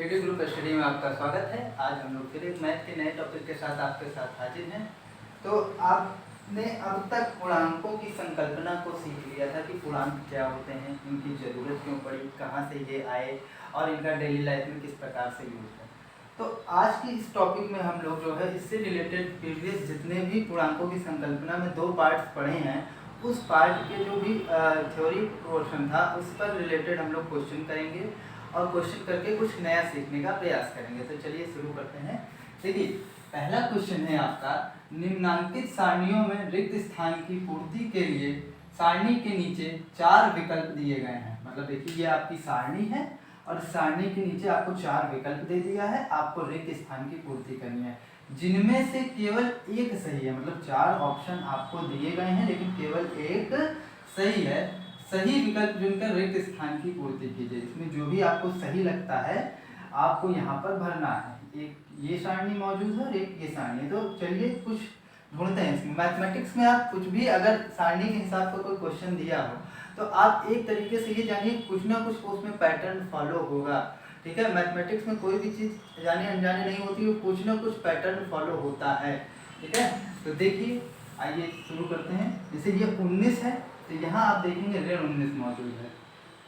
Video group study में आपका स्वागत है। आज हम लोग फिर एक मैथ के नए टॉपिक के साथ आपके साथ हाजिर हैं। तो आपने अब तक पूर्णांकों की संकल्पना को सीख लिया था कि पूर्णांक क्या होते हैं, इनकी ज़रूरत क्यों पड़ी, कहाँ से ये आए और इनका डेली लाइफ में किस प्रकार से यूज है। तो आज की इस टॉपिक में हम लोग जो है इससे रिलेटेड प्रीवियस जितने भी पूर्णांकों की संकल्पना में 2 पार्ट्स पढ़े हैं, उस पार्ट के जो भी थ्योरी पोर्शन था उस पर रिलेटेड हम लोग क्वेश्चन करेंगे और क्वेश्चन करके कुछ नया सीखने का प्रयास करेंगे। तो चलिए शुरू करते हैं। देखिए, पहला क्वेश्चन है आपका, निम्नांकित सारणियों में रिक्त स्थान की पूर्ति के लिए सारणी के नीचे 4 विकल्प दिए गए हैं। मतलब देखिए, ये आपकी सारणी है और सारणी के नीचे आपको 4 विकल्प दे दिया है, आपको रिक्त स्थान की पूर्ति करनी है, जिनमें से केवल एक सही है। मतलब 4 ऑप्शन आपको दिए गए हैं लेकिन केवल एक सही है। सही विकल्प चुनकर रिक्त स्थान की पूर्ति कीजिए। इसमें जो भी आपको सही लगता है आपको यहाँ पर भरना है। एक ये सारणी मौजूद है और एक ये सारणी है। तो चलिए कुछ ढूंढते हैं इसमें। मैथमेटिक्स में आप कुछ भी अगर सारणी के हिसाब से कोई क्वेश्चन दिया हो तो आप एक तरीके से ये जानिए कुछ ना कुछ उसमें पैटर्न फॉलो होगा। ठीक है, मैथमेटिक्स में कोई भी चीज़ जाने अनजाने नहीं होती, वो कुछ ना कुछ पैटर्न फॉलो होता है। ठीक है, तो देखिए आइए शुरू करते हैं। जैसे ये 19 है तो यहाँ आप देखेंगे ऋण 19 मौजूद है।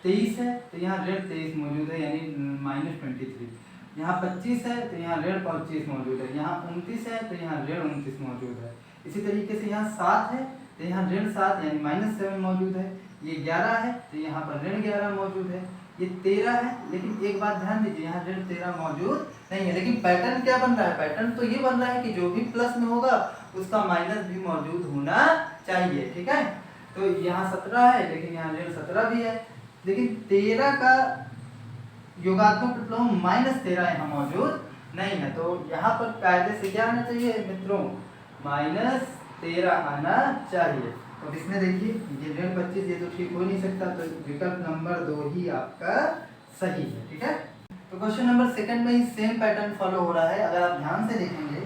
23 है तो यहाँ ऋण 23 मौजूद है, यानी -23। यहाँ 25 है तो यहाँ ऋण 25 मौजूद है। यहाँ 29 है तो यहाँ ऋण 29 मौजूद है। इसी तरीके से यहाँ 7 है तो यहाँ ऋण 7 यानी -7 मौजूद है। ये 11 है तो यहाँ पर ऋण 11 मौजूद है। ये 13 है, लेकिन एक बात ध्यान दीजिए, यहाँ ऋण 13 मौजूद नहीं है। लेकिन पैटर्न क्या बन रहा है? पैटर्न तो ये बन रहा है कि जो भी प्लस में होगा उसका माइनस भी मौजूद होना चाहिए। ठीक है, तो यहाँ 17 है लेकिन यहाँ ऋण 17 भी है, लेकिन 13 का योगात्मक प्रतिलोम -13 यहाँ मौजूद नहीं है। तो यहाँ पर कायदे से क्या आना चाहिए मित्रों? -13 आना चाहिए। तो इसमें देखिए ये ऋण 25 ये तो ठीक हो नहीं सकता, तो विकल्प नंबर 2 ही आपका सही है। ठीक है, तो क्वेश्चन नंबर 2 में ही सेम पैटर्न फॉलो हो रहा है। अगर आप ध्यान से देखेंगे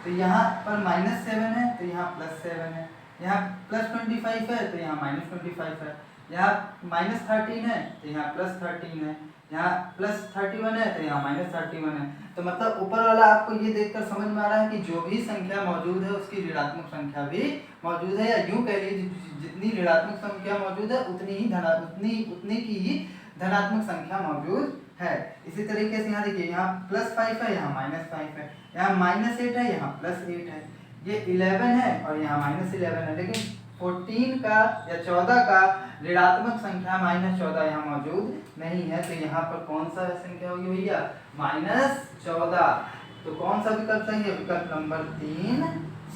तो यहाँ पर -7 है तो यहाँ +7 है, यहाँ +25 है तो यहाँ -25 है, यहाँ -13 है तो यहाँ +13 है, यहाँ +31 है तो यहाँ -31 है। तो मतलब ऊपर वाला आपको ये देखकर समझ में आ रहा है कि जो भी संख्या मौजूद है उसकी ऋणात्मक संख्या भी मौजूद है, या यूँ कह लीजिए जितनी ऋणात्मक संख्या मौजूद है उतनी की ही धनात्मक संख्या मौजूद है। इसी तरीके से यहाँ देखिए, यहाँ +5 है, यहाँ -5 है, यहाँ -8 है, यहाँ +8 है, ये 11 है और यहाँ -11 है। लेकिन 14 का या 14 का ऋणात्मक संख्या -14 यहाँ मौजूद नहीं है। तो यहाँ पर कौन सा संख्या होगी भैया? -14। तो कौन सा विकल्प सही है? विकल्प नंबर 3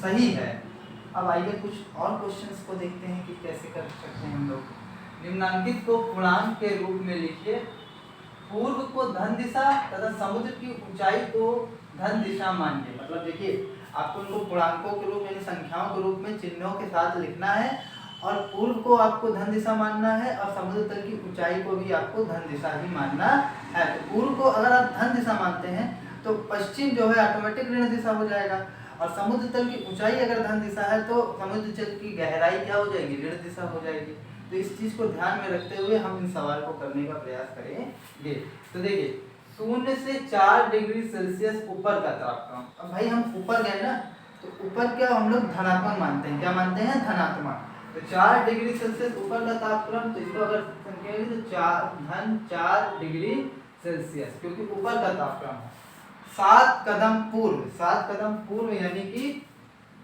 सही है। अब आइए कुछ और क्वेश्चंस को देखते हैं कि कैसे कर सकते हैं हम लोग। निम्नांकित को पूर्णांक के रूप में लिखिए। पूर्व को धन दिशा तथा समुद्र की ऊंचाई को धन दिशा मानिए। मतलब देखिए, आपको उनको पूर्णांकों के रूप यानी संख्याओं के रूप में चिन्हों के साथ लिखना है और पूर्व को आपको धन दिशा मानना है और समुद्र तल की ऊंचाई को भी आपको धन दिशा ही मानना है। तो पूर्व को अगर आप धन दिशा मानते हैं तो पश्चिम जो है ऑटोमेटिक ऋण दिशा हो जाएगा, और समुद्र तल की ऊंचाई अगर धन दिशा है तो समुद्र तल की गहराई क्या हो जाएगी? ऋण दिशा हो जाएगी। तो इस चीज को ध्यान में रखते हुए हम इन सवाल को करने का प्रयास करेंगे। तो देखिए, 0 से 4 डिग्री सेल्सियस ऊपर का तापमान। अब भाई हम ऊपर गए ना, तो ऊपर क्या हम लोग धनात्मक मानते हैं? क्या मानते हैं? धनात्मक। तो 4 डिग्री सेल्सियस ऊपर का तापक्रम, तो इसको अगर संख्या तो 4 डिग्री सेल्सियस, क्योंकि ऊपर का तापक्रम है। 7 कदम पूर्व यानी कि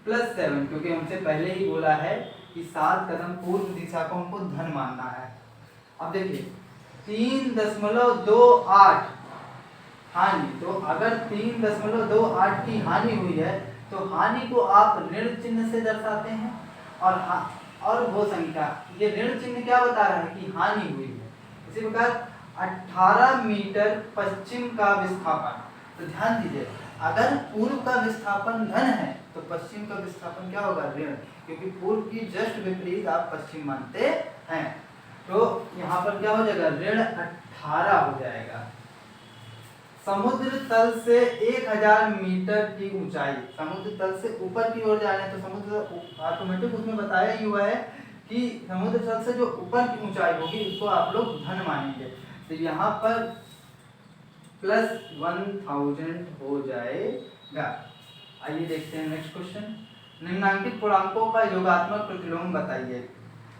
+7, क्योंकि हमसे पहले ही बोला है कि 7 कदम पूर्व दिशा को हमको धन मानना है। अब देखिए 3.28 हानि, तो अगर 3.28 की हानि हुई है तो हानि को आप ऋण चिन्ह से दर्शाते हैं, और वो संख्या ये ऋण चिन्ह क्या बता रहा है? कि हानि हुई है। इसी प्रकार 18 मीटर पश्चिम का विस्थापन। तो ध्यान दीजिए, अगर पूर्व का विस्थापन धन है तो पश्चिम का विस्थापन क्या होगा? ऋण, क्योंकि पूर्व की जस्ट विपरीत आप पश्चिम मानते हैं। तो यहाँ पर क्या हो जाएगा? ऋण 18 हो जाएगा। समुद्र तल से 1000 मीटर की ऊंचाई, समुद्र तल से ऊपर की ओर जा रहे हैं तो समुद्र ऑटोमेटिक उसमें बताया ही हुआ है कि समुद्र तल से जो ऊपर की ऊंचाई होगी उसको आप लोग धन मानेंगे। तो यहाँ पर +1000 हो जाएगा। आइए देखते हैं नेक्स्ट क्वेश्चन। निम्नांकित पूर्णांकों का योगात्मक प्रतिलोम बताइए।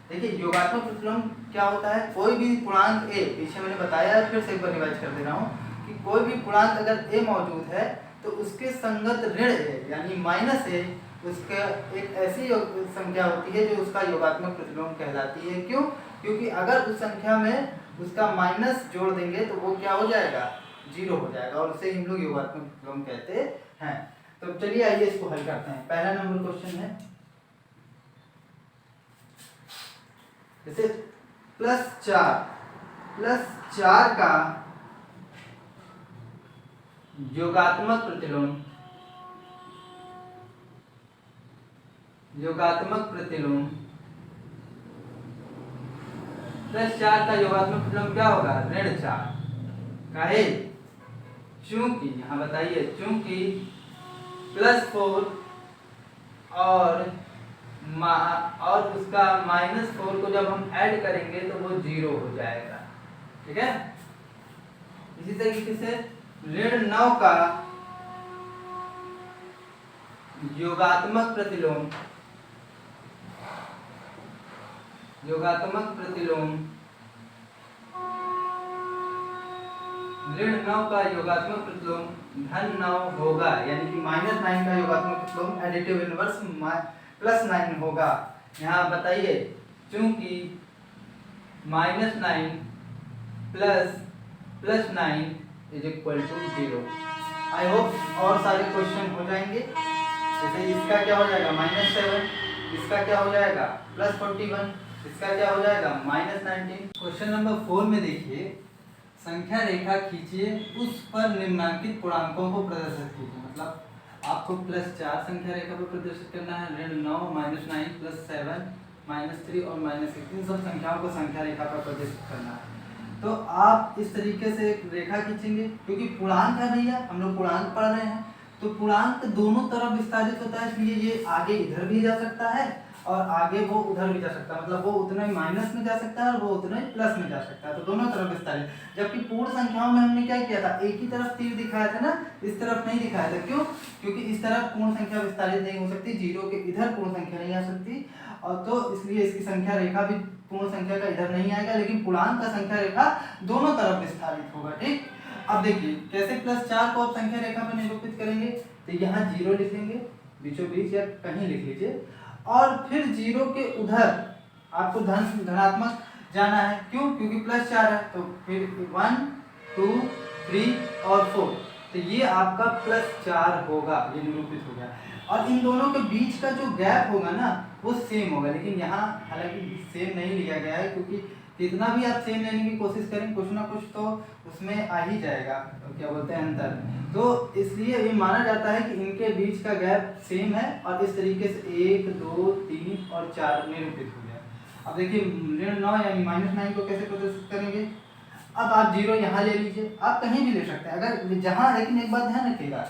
देखिए योगात्मक प्रतिलोम क्या होता है, कोई भी पूर्णांक ए, पीछे मैंने बताया है, फिर से एक बार रिवाइज कर दे रहा हूँ कि कोई भी पूर्णांक अगर ए मौजूद है तो उसके संगत ऋण ए यानी माइनस ए उसका एक ऐसी संख्या होती है जो उसका योगात्मक प्रतिलोम कहलाती है। क्यों? क्योंकि अगर उस संख्या में उसका माइनस जोड़ देंगे तो वो क्या हो जाएगा, 0 हो जाएगा, और उसे हम लोग योगात्मक प्रतिलोम कहते हैं। तो चलिए आइए इसको हल करते हैं। पहला नंबर क्वेश्चन है जैसे +4 का योगात्मक प्रतिलोम +4 का योगात्मक प्रतिलोम क्या होगा, ऋण 4। काहे? चूंकि यहाँ बताइए, चूंकि +4 और उसका -4 को जब हम ऐड करेंगे तो वो 0 हो जाएगा। ठीक है, इसी तरीके से ऋण 9 का योगात्मक प्रतिलोम ऋण 9 का योगात्मक प्रतिलोम -9 होगा, यानी कि -9 का योगात्मक प्रतिलोम एडिटिव इनवर्स +9 होगा। यहाँ बताइए, चूंकि -9 + +9 = 0। आई होप और सारे क्वेश्चन हो जाएंगे। जैसे इसका क्या हो जाएगा, -7, इसका क्या हो जाएगा, +41, इसका क्या हो जाएगा, -19। क्वेश्चन नंबर 4 में देखिए, संख्या रेखा खींचिए, उस पर निम्नांकित पूर्णांकों को प्रदर्शित कीजिए। मतलब आपको +4 संख्या रेखा पर प्रदर्शित करना है, ऋण 9, -9, +7, -3 और -6, इन सब संख्याओं को संख्या रेखा पर प्रदर्शित करना है। तो आप इस तरीके से एक रेखा खींचेंगे, क्योंकि पूर्णांक है भैया, हम लोग पूर्णांक पढ़ रहे हैं, तो पूर्णांक दोनों तरफ विस्तारित होता है, इसलिए ये आगे इधर भी जा सकता है और आगे वो उधर भी जा सकता है। मतलब वो उतना ही माइनस में जा सकता है और वो उतना ही प्लस में जा सकता है, तो दोनों तरफ विस्तारित। जबकि पूर्ण संख्याओं में हमने क्या किया था, एक ही तरफ तीर दिखाया था ना, इस तरफ नहीं दिखाया था। क्यों? क्योंकि इस तरफ पूर्ण संख्या विस्तारित नहीं हो सकती, 0 के इधर पूर्ण संख्या नहीं आ सकती, और तो इसलिए इसकी संख्या रेखा भी पूर्ण संख्या का इधर नहीं आएगा, लेकिन पूर्णांक का संख्या रेखा दोनों तरफ विस्तारित होगा। ठीक, अब देखिए कैसे +4 को आप संख्या रेखा पर निरूपित करेंगे। तो यहाँ 0 लिखेंगे बीचों बीच या कहीं लिख लीजिए, और फिर 0 के उधर आपको धनात्मक जाना है। क्यों? क्योंकि +4 है, तो फिर 1, 2, 3 और 4, तो ये आपका +4 होगा, ये निरूपित हो गया। और इन दोनों के बीच का जो गैप होगा ना वो सेम होगा, लेकिन यहाँ हालांकि सेम नहीं लिया गया है, क्योंकि जितना भी आप सेम लेने की कोशिश करें, कुछ ना कुछ तो उसमें आ ही जाएगा, क्या बोलते हैं, अंतर। तो इसलिए ये माना जाता है कि इनके बीच का गैप सेम है, और इस तरीके से 1, 2, 3 और 4 निरूपित हो गया। अब देखिए ऋण 9 यानी -9 को कैसे प्रदर्शित करेंगे। अब आप 0 यहाँ ले लीजिए, आप कहीं भी ले सकते हैं, अगर जहाँ, लेकिन एक बात ध्यान रखिएगा,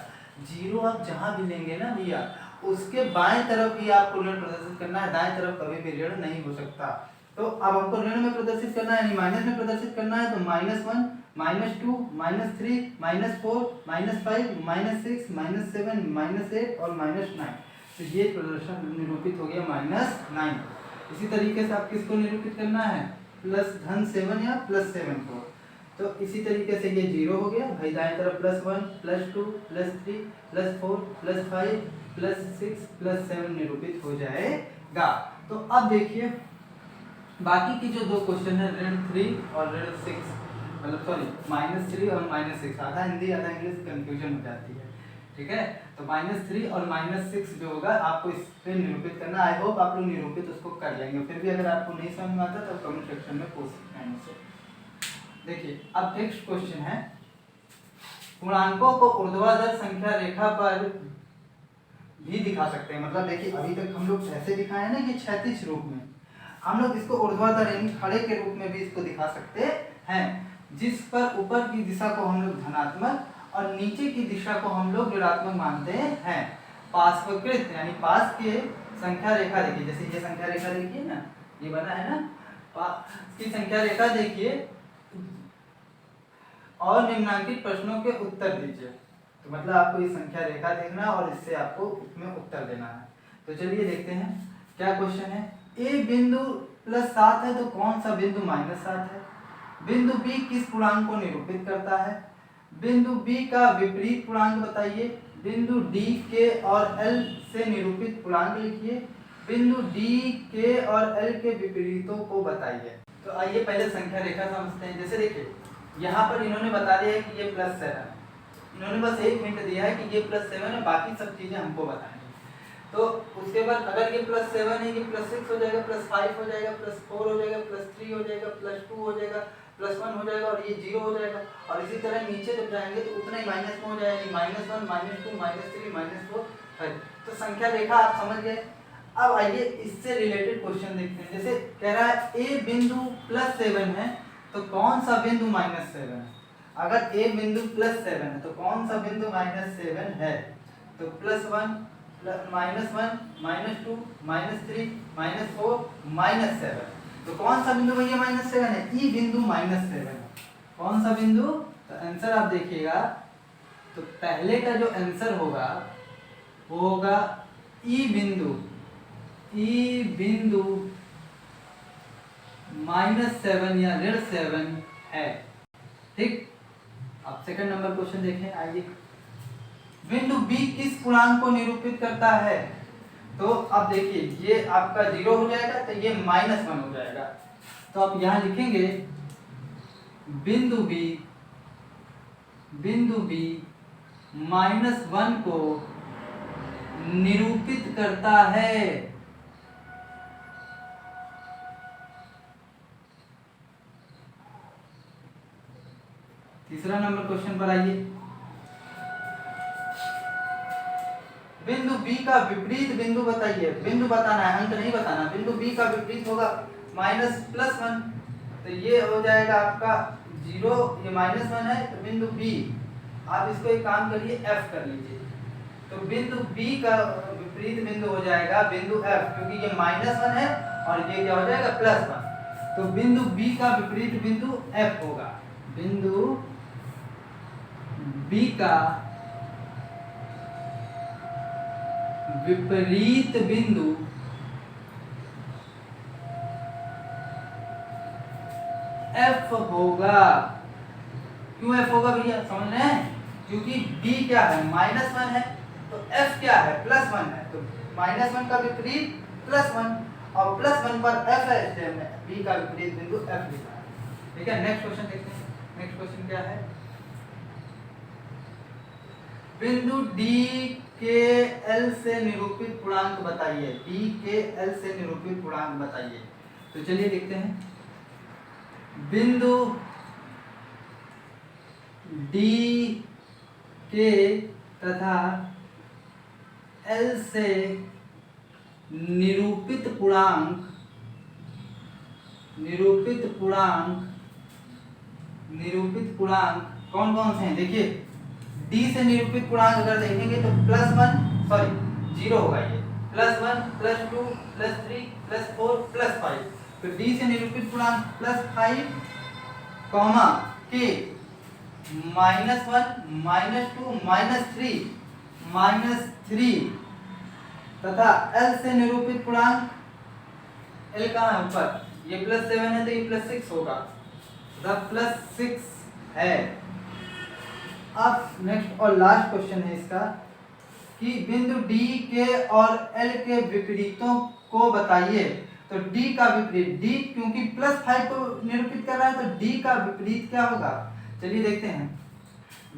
0 आप जहाँ भी लेंगे ना भैया, उसके बाएं तरफ ही आपको ऋण प्रदर्शित करना है, दाएं तरफ कभी भी ऋण नहीं हो सकता। तो अब हमको ऋण में प्रदर्शित करना है, यानी माइनस में प्रदर्शित करना है, तो -1, -2, -3, -4, -5, -6, -7, -8 और -9, तो ये प्रदर्शन निरूपित हो गया -9। इसी तरीके से आप किसको निरूपित करना है, +7 या +7 को, तो इसी तरीके से ये 0 हो गया भाई, दाएं तरफ +1, +2, +3, +4, +5, +6, +7 निरूपित हो जाएगा। तो अब देखिए बाकी की जो दो क्वेश्चन है, ऋण 3 और ऋण 6, मतलब सॉरी -3 और -6, आधा हिंदी आधा इंग्लिश कंफ्यूजन हो जाती है। ठीक है, तो -3 और -6 जो होगा आपको इस पे निरूपित करना। आई होप आप लोग निरूपित उसको कर लेंगे, फिर भी अगर आपको नहीं समझ में आता तो कमेंट सेक्शन में पूछ सकते हैं मुझसे। देखिए अब नेक्स्ट क्वेश्चन है, पूर्णांकों को ऊर्ध्वाधर संख्या रेखा पर भी दिखा सकते हैं। मतलब देखिए अभी तक हम लोग ऐसे दिखाए हैं ना कि क्षैतिज रूप में, हम लोग इसको ऊर्ध्वाधर यानी खड़े के रूप में भी इसको दिखा सकते हैं, जिस पर ऊपर की दिशा को हम लोग धनात्मक और नीचे की दिशा को हम लोग ऋणात्मक मानते हैं। पार्श्वकृत यानी पास के संख्या रेखा देखिए, जैसे ये संख्या रेखा देखिए ना, ये बना है ना, पास की संख्या रेखा देखिए, और निम्नांकित प्रश्नों के उत्तर दीजिए। तो मतलब आपको ये संख्या रेखा देखना है और इससे आपको उसमें उत्तर देना है। तो चलिए देखते हैं क्या क्वेश्चन है। ए बिंदु +7 है तो कौन सा बिंदु -7 है? बिंदु बी किस पूर्णांक को निरूपित करता है? बिंदु बी का विपरीत पूर्णांक बताइए। बिंदु डी के और एल से निरूपित पूर्णांक लिखिए। बिंदु डी के और एल के विपरीतों को बताइए। तो आइए पहले संख्या रेखा समझते हैं। जैसे देखिए यहाँ पर इन्होंने बता दिया है कि ये +7 है, इन्होंने बस एक हिंट दिया है कि ये +7 है, बाकी सब चीजें हमको बताएंगे। तो उसके बाद अगर ये +7 है, ये +6 हो जाएगा, +5 हो जाएगा, +4 हो जाएगा, +3 हो जाएगा, +2 हो जाएगा, +1 हो जाएगा और ये 0 हो जाएगा। और इसी तरह नीचे जब जाएंगे तो उतना ही माइनस में हो जाएगा, -1, -2, -3, -4, 5। तो संख्या रेखा आप समझ गए। अब आइए इससे रिलेटेड क्वेश्चन देखते हैं। जैसे कह रहा है ए बिंदु +7 है तो कौन सा बिंदु -7 है? अगर ए बिंदु +7 है तो कौन सा बिंदु -7 है? तो +1, -1, -2, -3, -4, -7। तो कौन सा बिंदु भैया -7 है? ई बिंदु -7 है। कौन सा बिंदु? तो आंसर आप देखिएगा तो पहले का जो आंसर होगा वो होगा ई बिंदु -7 या -7 है। ठीक। अब सेकंड नंबर क्वेश्चन देखें। आइए बिंदु बी किस पूर्णांक को निरूपित करता है? तो अब देखिए ये आपका 0 हो जाएगा तो ये -1 हो जाएगा। तो आप यहां लिखेंगे बिंदु बी -1 को निरूपित करता है। तीसरा नंबर क्वेश्चन पर आइए। बिंदु बी का विपरीत बिंदु बताइए। बिंदु बताना है, अंक नहीं बताना। बिंदु बी का विपरीत होगा -+1, तो ये हो जाएगा आपका 0। ये -1 है तो बिंदु बी, आप इसको एक काम करिए F कर लीजिए। तो बिंदु बी का विपरीत बिंदु हो जाएगा बिंदु F, क्योंकि ये -1 है और ये क्या हो जाएगा +1। तो बिंदु बी का विपरीत बिंदु F होगा। बिंदु बी का विपरीत बिंदु F होगा। क्यों F होगा भैया? समझ रहे हैं? क्योंकि B क्या है? -1 है तो F क्या है? +1 है। तो -1 का विपरीत +1 और +1 पर F है, इसलिए हमने B का विपरीत बिंदु F लिखा है। ठीक है। नेक्स्ट क्वेश्चन देखते हैं। नेक्स्ट क्वेश्चन क्या है? बिंदु D के L से निरूपित पूर्णांक बताइए। D के L से निरूपित पूर्णांक बताइए। तो चलिए देखते हैं। बिंदु D के तथा L से निरूपित पूर्णांक कौन कौन से हैं? देखिए D से निरूपित पूर्णांक अगर देखेंगे तो +0 होगा। ये +1, +2, +3, +4, +5। तो D से निरूपित पूर्णांक +5, के -1, -2, -3 तथा L से निरूपित पूर्णांक L कहाँ है? ऊपर। ये +7 है तो ये +6 होगा, +6 है। अब नेक्स्ट और लास्ट क्वेश्चन है इसका कि बिंदु D के और L के विपरीतों को बताइए। तो D का विपरीत, D क्योंकि +5 को निरूपित कर रहा है तो D का विपरीत क्या होगा? चलिए देखते हैं।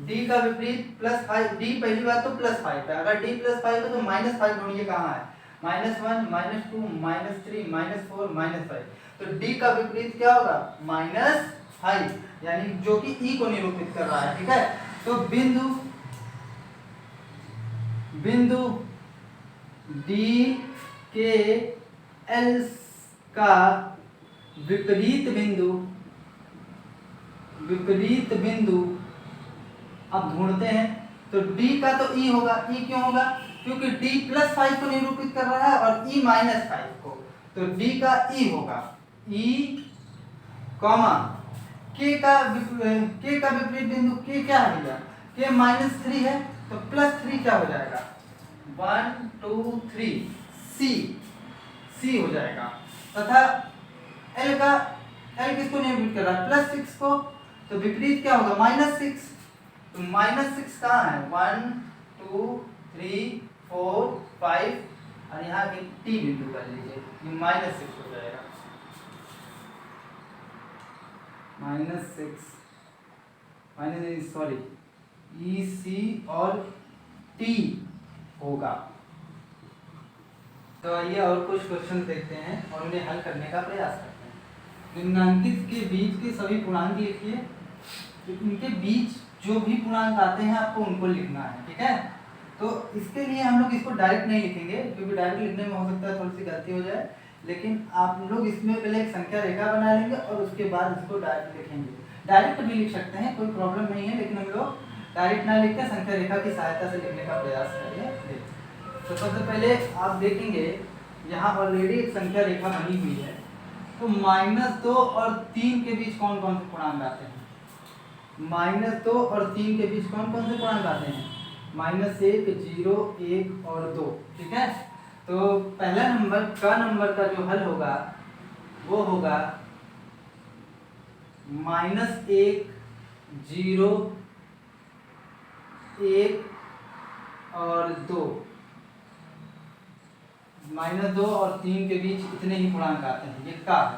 D का विपरीत +5, D पहली बात तो +5 है। अगर D +5 है तो -5 ढूंढिए कहाँ है? -1, -2, -3, -4, -5। तो D का विपरीत क्या होगा? -5, यानी जो कि E को निरूपित कर रहा है। ठीक है। तो बिंदु D के L का विपरीत बिंदु अब ढूंढते हैं। तो D का तो E होगा। E क्यों होगा? क्योंकि D +5 को निरूपित कर रहा है और E -5 को। तो D का E होगा। E, के का विपरीत बिंदु के क्या है भैया, के -3 है तो +3 क्या हो जाएगा 1 2 3 सी हो जाएगा। तथा एल किसको निरूपित कर रहा है +6 को, तो विपरीत क्या होगा -6, तो -6 कहाँ है 1 2 3 4 5 और यहाँ के टी बिंदु कर लीजिए, ये -6 हो जाएगा, -6 ई सी और टी होगा। तो आइए और कुछ क्वेश्चन देखते हैं और उन्हें हल करने का प्रयास करते हैं। निम्नांकित के बीच के सभी पूर्णांक लिखिए, तो इनके बीच जो भी पूर्णांक आते हैं आपको उनको लिखना है, ठीक है। तो इसके लिए हम लोग इसको डायरेक्ट नहीं लिखेंगे क्योंकि डायरेक्ट लिखने में हो सकता है थोड़ी सी गलती हो जाए, लेकिन आप लोग इसमें पहले एक संख्या रेखा बना लेंगे और उसके बाद इसको डायरेक्ट लिखेंगे। डायरेक्ट भी लिख सकते हैं, कोई प्रॉब्लम नहीं है, लेकिन हम लोग डायरेक्ट ना लिख के संख्या रेखा की सहायता से लिखने का प्रयास करेंगे। तो सबसे पहले आप देखेंगे यहाँ ऑलरेडी एक संख्या रेखा बनी हुई है, तो -2 और 3 के बीच कौन कौन से पूर्णांक आते हैं, -2 और 3 के बीच कौन कौन से पूर्णांक आते हैं, -1 0 1 और 2, ठीक है। तो पहला नंबर का जो हल होगा वो होगा -1 0 1 और 2, -2 और 3 के बीच इतने ही पूर्णांक आते हैं, ये का है।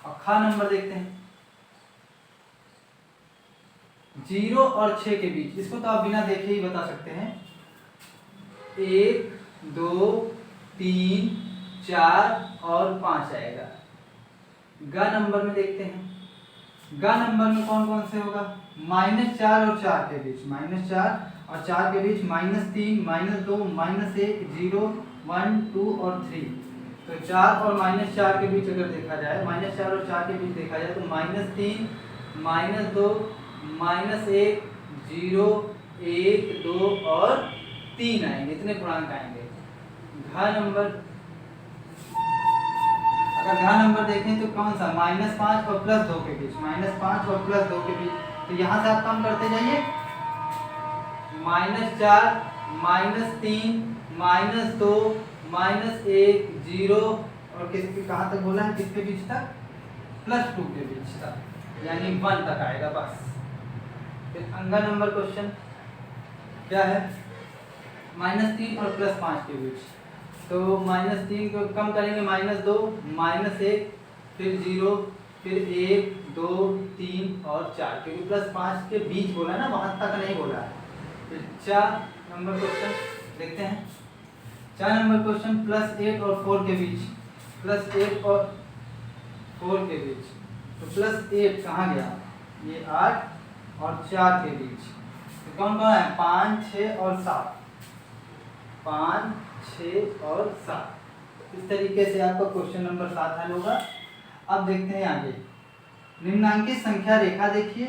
और खा नंबर देखते हैं 0 और 6 के बीच, इसको तो आप बिना देखे ही बता सकते हैं, 1 2 3 4 और 5 आएगा। ग नंबर में देखते हैं, ग नंबर में कौन कौन से होगा, -4 और 4 के बीच, -4 और 4 के बीच -3 -2 -1 0 1 2 और 3, तो 4 और -4 के बीच अगर देखा जाए, -4 और 4 के बीच देखा जाए तो -3 -2 -1 0 1 2 और 3 आएंगे, इतने पूर्णांक आएंगे। घ नंबर, अगर घ नंबर देखें तो कौन सा, -5 और +2 के बीच, -5 और +2 के बीच, तो यहाँ से आप कम करते जाइए, -4 -3 -2 -1 0 और किसके कहाँ तक बोला है, किसके बीच तक, +2 के बीच तक, यानी 1 तक आएगा बस। फिर अंगा नंबर क्वेश्चन क्या है, -3 और +5 के बीच, तो -3 को कम करेंगे, -2 -1 फिर 0 फिर 1 2 3 और 4, क्योंकि +5 के बीच बोला ना, वहाँ तक नहीं बोला है। फिर 4 नंबर क्वेश्चन देखते हैं, 4 नंबर क्वेश्चन +8 और 4 के बीच, +8 और 4 के बीच, तो +8 कहाँ गया, ये 8 और 4 के बीच, तो कौन कौन है, 5 6 और 7, 5 6 और 7। इस तरीके से आपका क्वेश्चन नंबर 7 हल होगा। अब देखते हैं आगे, निम्नांकित संख्या रेखा देखिए,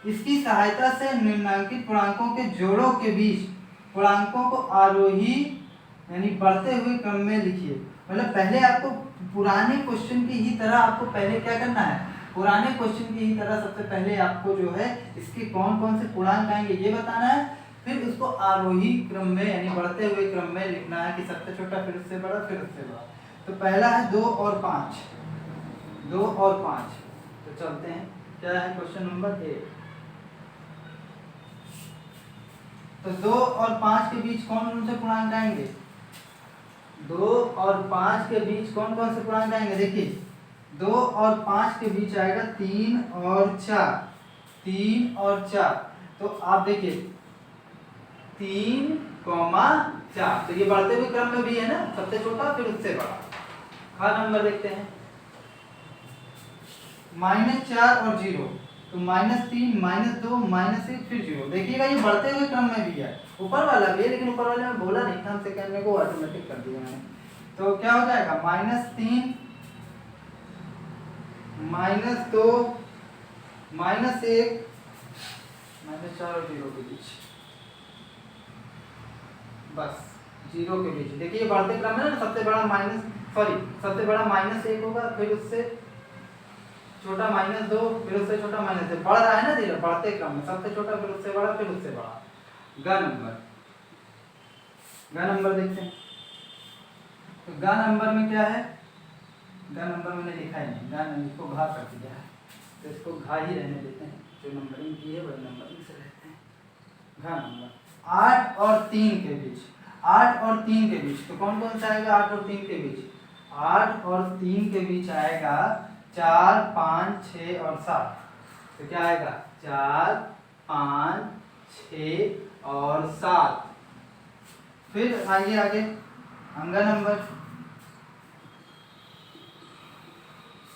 इसकी सहायता से निम्नांकित पूर्णांकों के जोड़ों के बीच पूर्णांकों को आरोही यानी बढ़ते हुए क्रम में लिखिए। मतलब पहले आपको पुराने क्वेश्चन की ही तरह आपको पहले क्या करना है, पुराने क्वेश्चन की ही तरह सबसे पहले आपको जो है इसके कौन कौन से पूर्णांक आएंगे ये बताना है, फिर उसको आरोही क्रम में यानी बढ़ते हुए क्रम में लिखना है कि सबसे छोटा फिर उससे बड़ा फिर उससे बड़ा। तो पहला है 2 और 5, 2 और 5, तो चलते हैं, क्या है क्वेश्चन नंबर 1। तो 2 और 5 के बीच कौन कौन से पूर्णांक आएंगे, 2 और 5 के बीच कौन कौन से पूर्णांक आएंगे, देखिए 2 और 5 के बीच आएगा 3 और 4, 3 और 4, तो आप देखिए 3, 4, तो ये बढ़ते हुए क्रम में भी है ना, सबसे छोटा फिर उससे बड़ा। ख नंबर देखते हैं, -4 और 0, तो -3 -2 -1 फिर 0, देखिएगा ये बढ़ते हुए क्रम में भी है, ऊपर वाला भी है, लेकिन ऊपर वाले में बोला नहीं था, हमसे कहने को ऑटोमेटिक कर दिया मैंने। तो क्या हो जाएगा, -3 -2 -1 -4 और 0 के बीच, बस 0 के बीच, देखिए बढ़ते क्रम में ना, सबसे बड़ा -1 होगा, फिर उससे छोटा -2, फिर उससे छोटा -1, बढ़ रहा है ना धीरे बढ़ते क्रम में, सबसे छोटा फिर उससे बड़ा फिर उससे बड़ा। ग नंबर देखते हैं। तो ग नंबर में क्या है, ग नंबर मैंने लिखा ही नहीं, ग नहीं, इसको घा कर दिया है, तो इसको घा ही रहने देते हैं, जो नंबरिंग की है वही नंबरिंग से रहते हैं। घ नंबर 8 और 3 के बीच, 8 और 3 के बीच, तो कौन कौन सा आएगा 8 और 3 के बीच? 8 और 3 के बीच आएगा 4, 5, 6 और 7। तो क्या आएगा 4, 5, 6 और 7। फिर आइए आगे, अंगा नंबर,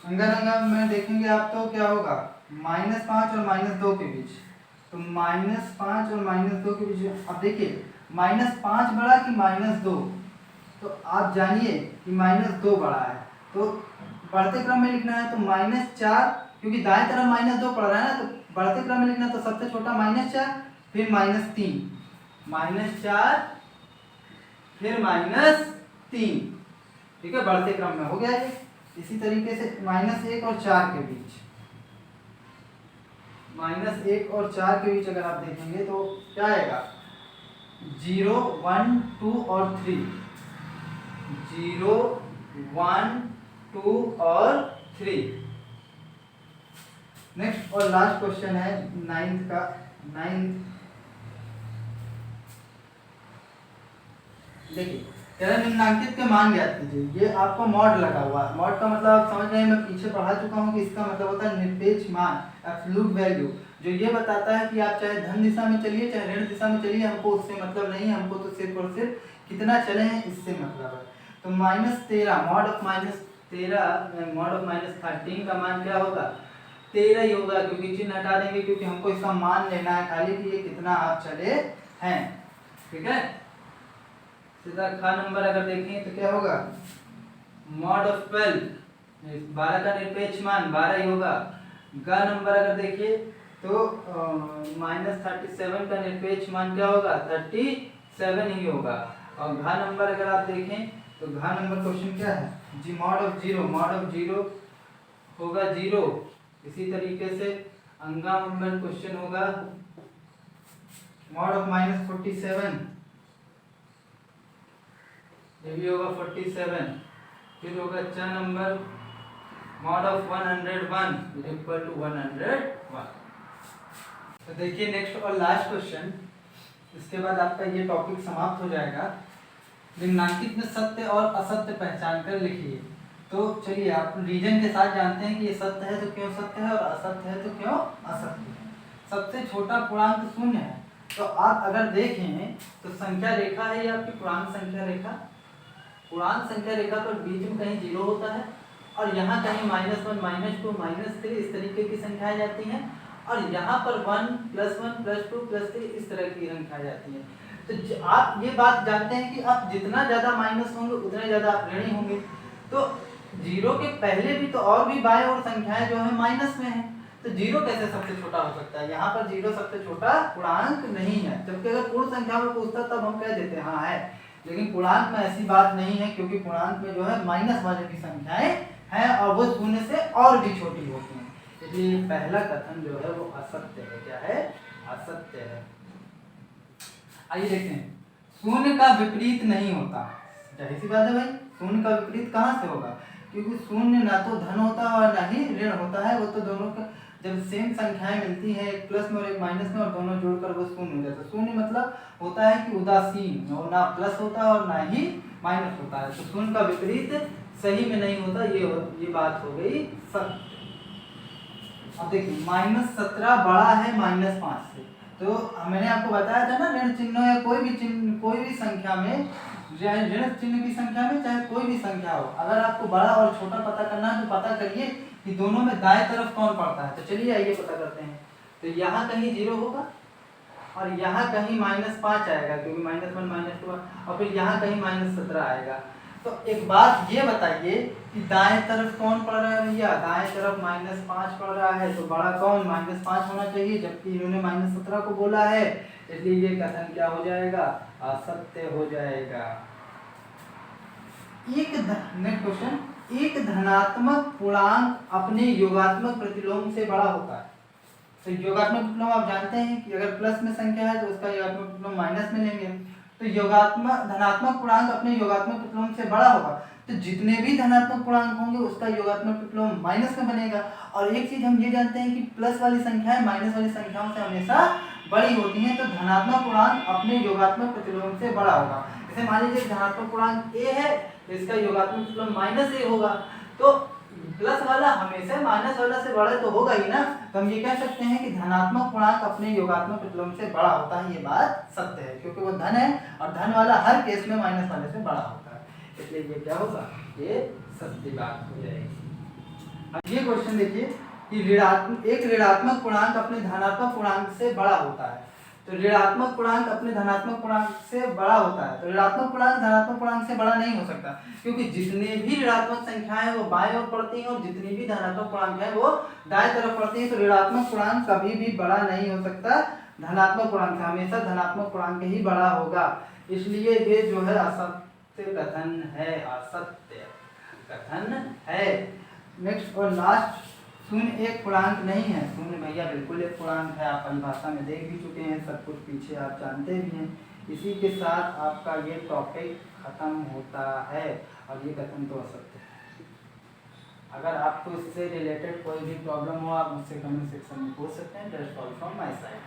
अंगा नंबर में देखेंगे आप तो क्या होगा -5 और -2 के बीच। तो -5 और -2 के बीच, अब देखिए -5 बड़ा कि -2, तो आप जानिए कि -2 बड़ा है, तो बढ़ते क्रम में लिखना है तो -4, क्योंकि दाएं तरफ -2 पड़ रहा है ना, तो बढ़ते क्रम में लिखना तो सबसे छोटा -4, फिर -3, -4 फिर -3, ठीक है, बढ़ते क्रम में हो गया ये। इसी तरीके से -1 और 4 के बीच, -1 और 4 के बीच अगर आप देखेंगे तो क्या आएगा 0, 1, 2 और 3, 0, 1, 2 और 3। नेक्स्ट और लास्ट क्वेश्चन है 9th का। 9th देखिए, निम्नांकित के मान ज्ञात कीजिए। ये आपको मॉड लगा हुआ है, मॉड का मतलब आप समझ रहे हैं, मैं पीछे पढ़ा चुका हूँ कि इसका मतलब होता है निरपेक्ष मान, एब्सोल्यूट वैल्यू, जो ये बताता है कि आप चाहे धन दिशा में चलिए चाहे ऋण दिशा में चलिए, हमको उससे मतलब नहीं है, हमको तो सिर्फ और सिर्फ कितना चले हैं इससे मतलब है। तो -13 मॉड ऑफ -13 मॉड ऑफ -13 का मान क्या होगा 13 ही होगा, क्योंकि चिन्ह हटा देंगे, क्योंकि हमको इसका मान लेना है खाली कि ये कितना आप चले हैं, ठीक है। सीधा ख नंबर अगर देखें तो क्या होगा मॉड ऑफ 12, 12 का निरपेक्ष मान 12 ही होगा। ग नंबर अगर देखिए तो -37 का निरपेक्ष मान क्या होगा 37 ही होगा। और घ नंबर अगर आप देखें तो घ नंबर क्वेश्चन क्या है जी मॉड ऑफ 0 होगा 0। इसी तरीके से अंगा नंबर क्वेश्चन होगा मॉड ऑफ -47, ये भी होगा 47। फिर होगा च number mod of 101 equal to 101। तो देखिए नेक्स्ट और लास्ट क्वेश्चन, इसके बाद आपका ये टॉपिक समाप्त हो जाएगा। निम्नांकित में सत्य और असत्य पहचान कर लिखिए। तो चलिए आप रीजन के साथ जानते हैं कि ये सत्य है तो क्यों सत्य है और असत्य है तो क्यों असत्य है। सबसे छोटा पूर्णांक 0 है, तो आप अगर देखें तो संख्या रेखा है ये आपकी पूर्णांक संख्या रेखा, पूर्णांक संख्या रेखा पर बीच में कहीं 0 होता है और यहाँ कहीं -1, -2, -3 इस तरीके की संख्याएं जाती हैं, और यहाँ पर 1, +1, +2, +3 इस तरह की संख्याएं जाती हैं। तो आप ये बात जानते हैं कि आप जितना ज़्यादा माइनस होंगे उतने ज़्यादा आप ऋणी होंगे। तो 0 के पहले भी तो और भी बाएं और संख्याएं जो है माइनस में है, तो 0 कैसे सबसे छोटा हो सकता है? यहाँ पर 0 सबसे छोटा पूर्णांक नहीं है, जबकि अगर पूर्ण संख्या में पूछता तब हम कह देते हाँ है, लेकिन पूर्णांक में ऐसी बात नहीं है, क्योंकि पूर्णांक में जो है माइनस वाले की संख्याएं हैं और वो 0 से और भी छोटी होती हैं, इसलिए पहला कथन जो है वो असत्य है। क्या है? असत्य है। आइए देखते हैं, 0 का विपरीत नहीं होता। जाहिर सी बात है भाई, 0 का विपरीत कहाँ से होगा? क्योंकि 0 ना तो धन होता है और ना ही ऋण होता है, वो तो दोनों का जब सेम संख्याएं मिलती हैं, एक प्लस में और एक माइनस में, और दोनों जोड़कर वो 0 हो जाता है। 0 मतलब होता है कि उदासीन, और ना प्लस होता है और ना ही माइनस होता है, तो 0 का विपरीत सही में नहीं होता। ये बात हो गई सत्य। अब देखिए -17 बड़ा है -5 से, तो मैंने आपको बताया था ना ऋण चिन्ह या कोई भी संख्या में, ऋण चिन्ह की संख्या में चाहे कोई भी संख्या हो, अगर आपको बड़ा और छोटा पता करना है तो पता करिए कि दोनों में दाएं तरफ कौन पड़ता है। तो चलिए आइए पता करते हैं। तो यहाँ कहीं 0 होगा और यहाँ कहीं -5 आएगा, क्योंकि -1, -2, और फिर यहाँ कहीं -17 आएगा। तो एक बात ये बताइए कि दाएं तरफ कौन पड़ रहा है भैया? दाएं तरफ -5 पड़ रहा है, तो बड़ा कौन -5 होना चाहिए, जबकि इन्होंने -17 को बोला है, इसलिए ये कथन क्या हो जाएगा? असत्य हो जाएगा। नेक्स्ट क्वेश्चन, एक धनात्मक पूर्णांक अपने योगात्मक प्रतिलोम से बड़ा होता है। तो योगात्मक प्रतिलोम आप जानते हैं कि अगर प्लस में संख्या है तो उसका योगात्मक प्रतिलोम माइनस में लेंगे, तो योगात्मक धनात्मक पूर्णांक अपने योगात्मक प्रतिलोम से बड़ा होगा, तो जितने भी धनात्मक पूर्णांक होंगे उसका योगात्मक प्रतिलोम माइनस में बनेगा। और एक चीज हम ये जानते हैं कि प्लस वाली संख्याएं माइनस वाली संख्याओं से हमेशा बड़ी होती हैं, तो धनात्मक पूर्णांक अपने योगात्मक प्रतिलोम से बड़ा होगा। जैसे मान लीजिए धनात्मक पूर्णांक a है तो इसका योगात्मक प्रतिलोम माइनस a होगा, तो प्लस वाला हमेशा माइनस वाला से बड़ा तो होगा ही ना। तो हम ये कह सकते हैं कि धनात्मक पूर्णांक अपने योगात्मक प्रतिलोम से बड़ा होता है, ये बात सत्य है, क्योंकि वो धन है और धन वाला हर केस में माइनस वाले से बड़ा होता है, इसलिए ये क्या होगा, ये सत्य बात हो जाएगी। अब ये क्वेश्चन देखिए कि एक ऋणात्मक पूर्णांक अपने धनात्मक पूर्णांक से बड़ा होता है, तो ऋणात्मक पूर्णांक अपने धनात्मक पूर्णांक से बड़ा होता है, तो ऋणात्मक पूर्णांक धनात्मक पूर्णांक से बड़ा नहीं हो सकता, क्योंकि जितने भी ऋणात्मक संख्याएं हैं वो बाएं ओर पड़ती हैं और जितनी भी धनात्मक पूर्णांक है वो दाएं तरफ पड़ती है, तो ऋणात्मक पूर्णांक कभी भी बड़ा नहीं हो सकता धनात्मक पूर्णांक से, हमेशा धनात्मक पूर्णांक ही बड़ा होगा, इसलिए ये जो है असत्य कथन है, असत्य कथन है। नेक्स्ट और लास्ट, शून्य एक पूर्णांक नहीं है। शून्य भैया बिल्कुल एक पूर्णांक है, आप परिभाषा में देख भी चुके हैं, सब कुछ पीछे आप जानते भी हैं। इसी के साथ आपका ये टॉपिक खत्म होता है और ये कथन तो असत्य है। अगर आपको इससे रिलेटेड कोई भी प्रॉब्लम हो आप मुझसे कमेंट सेक्शन में पूछ सकते हैं। That's all from my side.